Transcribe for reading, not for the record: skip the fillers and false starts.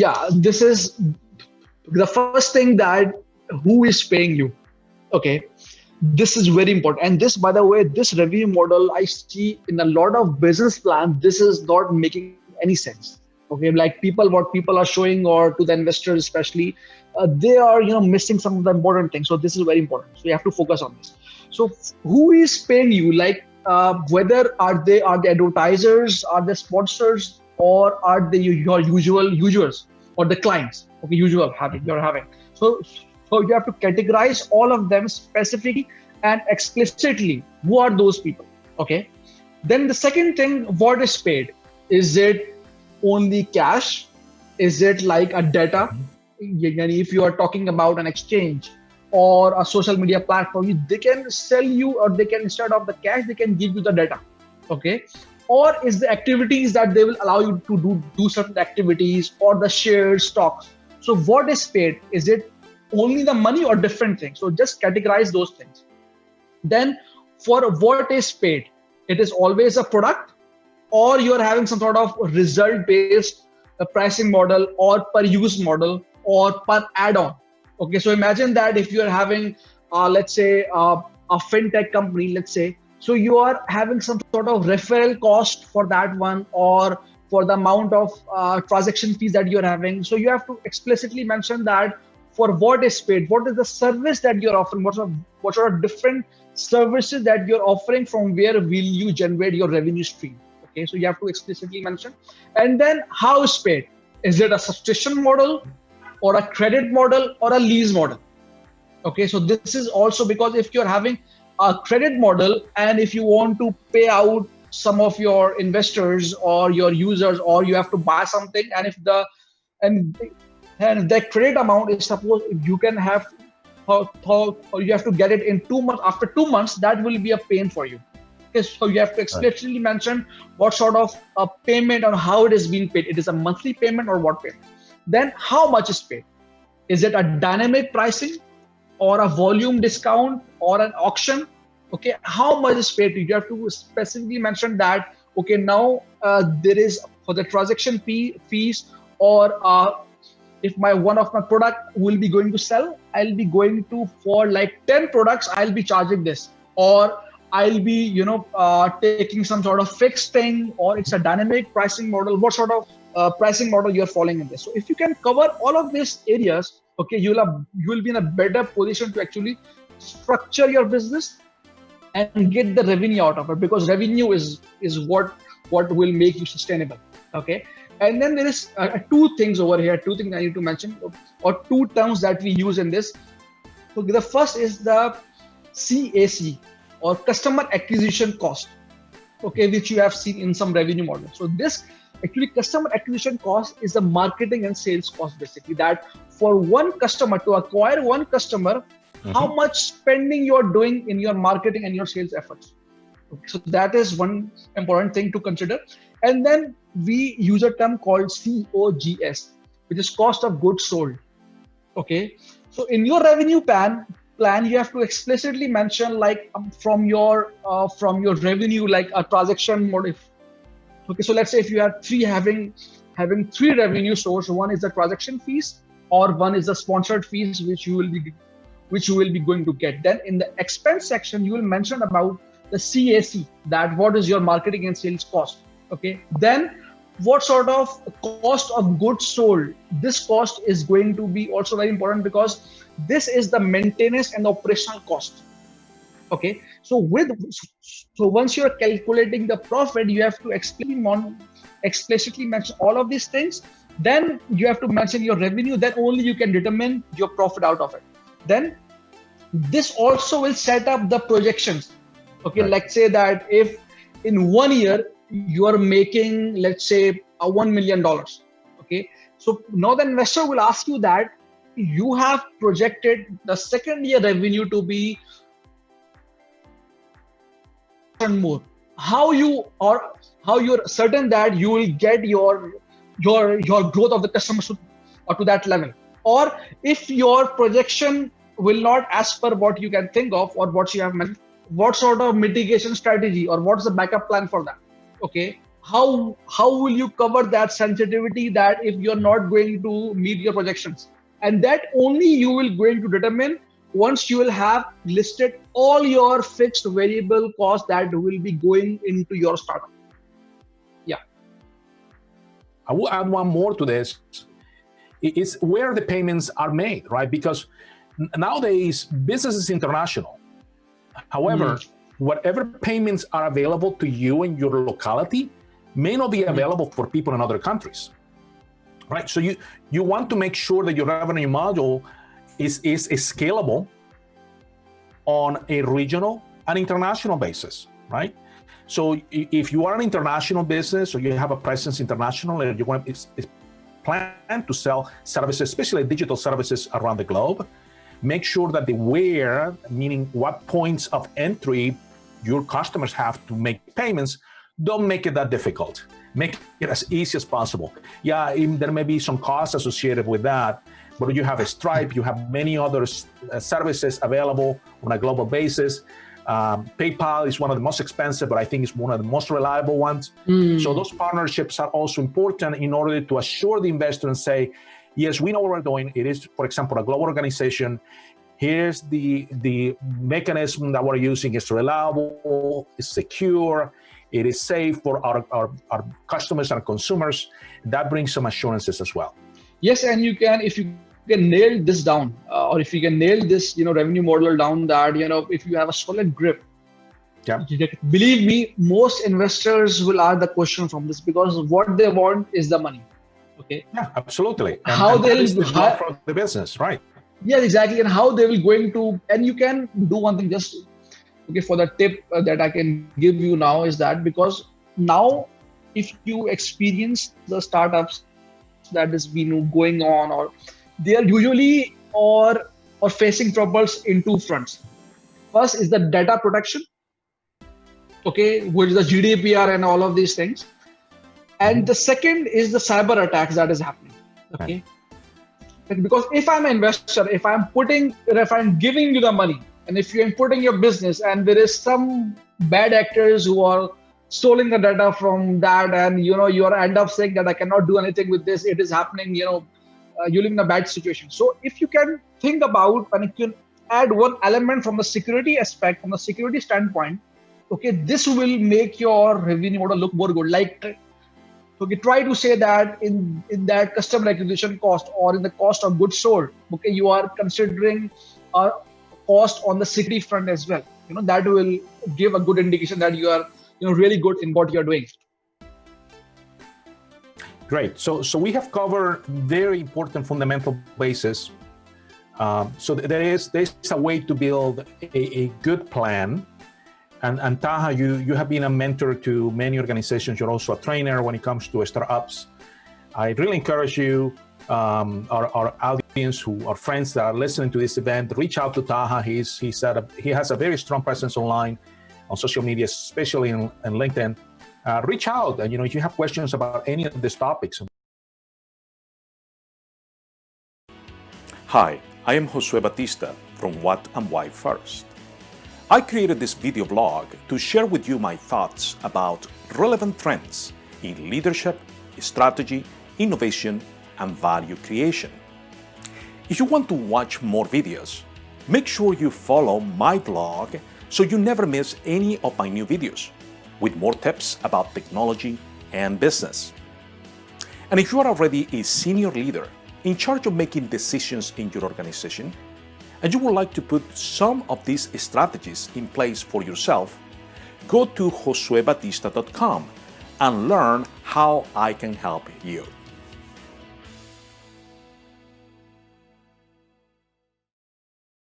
Yeah, this is the first thing, that who is paying you. Okay, this is very important. And this, by the way, this revenue model I see in a lot of business plans, this is not making any sense. Okay, like what people are showing, or to the investors especially, they are missing some of the important things. So this is very important, so you have to focus on this. So who is paying you? Like whether are they advertisers, are they sponsors, or are they your usual users, or the clients? Okay, usual having you're having. So you have to categorize all of them specifically and explicitly. Who are those people? Okay. Then the second thing, what is paid? Is it only cash? Is it like a data? If you are talking about an exchange or a social media platform, they can sell you, or they can, instead of the cash, they can give you the data. Okay. Or is the activities that they will allow you to do certain activities, or the shares, stocks? So what is paid? Is it only the money or different things? So just categorize those things. Then for what is paid, it is always a product, or you're having some sort of result based pricing model, or per use model, or per add-on. Okay, so imagine that if you're having let's say a fintech company, let's say, so you are having some sort of referral cost for that one, or for the amount of transaction fees that you're having. So you have to explicitly mention that for what is paid, what is the service that you're offering, what sort of different services that you're offering, from where will you generate your revenue stream. Okay, so you have to explicitly mention. And then how is paid? Is it a subscription model, or a credit model, or a lease model? Okay, so this is also, because if you're having a credit model, and if you want to pay out some of your investors or your users, or you have to buy something, and if the and and the credit amount is, suppose you can have, or you have to get it in 2 months, after 2 months, that will be a pain for you. Okay, so you have to explicitly mention what sort of a payment, or how it is being paid. It is a monthly payment, or what payment. Then how much is paid? Is it a dynamic pricing, or a volume discount, or an auction? Okay, how much is paid? You have to specifically mention that. Okay, now there is, for the transaction fees, or if one of my product will be going to sell, I'll be going to, for like 10 products, I'll be charging this, or I'll be taking some sort of fixed thing, or it's a dynamic pricing model. What sort of pricing model you're following in this? So if you can cover all of these areas, okay, you will be in a better position to actually structure your business and get the revenue out of it, because revenue is what will make you sustainable. Okay. And then there is two things over here, two things I need to mention, or two terms that we use in this. So the first is the CAC, or customer acquisition cost, okay, which you have seen in some revenue models. So this actually, customer acquisition cost is the marketing and sales cost, basically, that for one customer, to acquire one customer, how much spending you're doing in your marketing and your sales efforts. Okay, so that is one important thing to consider. And then we use a term called COGS, which is cost of goods sold. Okay, so in your revenue plan, you have to explicitly mention, like from your revenue, like a transaction model. Okay, so let's say if you are having three revenue sources, one is the transaction fees, or one is the sponsored fees, which you will be going to get. Then in the expense section, you will mention about the CAC, that what is your marketing and sales cost. Okay, then what sort of cost of goods sold? This cost is going to be also very important, because this is the maintenance and operational cost. Okay, so once you are calculating the profit, you have to explicitly mention all of these things. Then you have to mention your revenue. Then only you can determine your profit out of it. Then this also will set up the projections. Okay, let's say that if in 1 year you are making, let's say, $1 million. Okay, so now the investor will ask you that you have projected the second year revenue to be more. How you're certain that you will get your growth of the customers to that level? Or if your projection will not as per what you can think of, or what you have meant, what sort of mitigation strategy, or what's the backup plan for that? Okay, how will you cover that sensitivity that if you're not going to meet your projections? And that only you will going to determine once you will have listed all your fixed variable costs that will be going into your startup. Yeah. I will add one more to this. It's where the payments are made, right? Because nowadays business is international. However, whatever payments are available to you in your locality may not be available for people in other countries, right? So you want to make sure that your revenue model is scalable on a regional and international basis, right? So if you are an international business or you have a presence internationally, and you want to plan to sell services, especially digital services around the globe, make sure that the where, meaning what points of entry your customers have to make payments, don't make it that difficult. Make it as easy as possible. Yeah, there may be some costs associated with that, but you have a Stripe, you have many other services available on a global basis. PayPal is one of the most expensive, but I think it's one of the most reliable ones. So those partnerships are also important in order to assure the investor and say, yes, we know what we're doing. It is, for example, a global organization. Here's the mechanism that we're using. It's reliable, it's secure, it is safe for our customers and consumers. That brings some assurances as well. Yes, and you can, if you can nail this down, or if you can nail this, revenue model down, that, if you have a solid grip, believe me, most investors will ask the question from this, because what they want is the money. Okay. Yeah, absolutely. And how they'll for the business, right? Yeah, exactly. And how they will going to, and you can do one thing, just for the tip that I can give you now is that, because now if you experience the startups that is going on, or they are usually or facing troubles in two fronts. First is the data protection, okay, which is the GDPR and all of these things. And the second is the cyber attacks that is happening. Okay. Because if I'm an investor, if I'm giving you the money, and if you're inputting your business and there is some bad actors who are stealing the data from that, and you end up saying that I cannot do anything with this, it is happening, you live in a bad situation. So if you can think about, and you can add one element from the security aspect, from the security standpoint, okay, this will make your revenue model look more good. Like, okay, try to say that in that customer acquisition cost or in the cost of goods sold, okay, you are considering a cost on the security front as well. That will give a good indication that you are really good in what you're doing. Great. So we have covered very important fundamental basis. So there's a way to build a good plan. And Taha, you have been a mentor to many organizations. You're also a trainer when it comes to startups. I really encourage you, our audience who are friends that are listening to this event, reach out to Taha. He has a very strong presence online, on social media, especially in LinkedIn. Reach out, and if you have questions about any of these topics. Hi, I am Josue Batista from What and Why First. I created this video blog to share with you my thoughts about relevant trends in leadership, strategy, innovation, and value creation. If you want to watch more videos, make sure you follow my blog so you never miss any of my new videos with more tips about technology and business. And if you are already a senior leader in charge of making decisions in your organization, and you would like to put some of these strategies in place for yourself, go to josuebatista.com and learn how I can help you.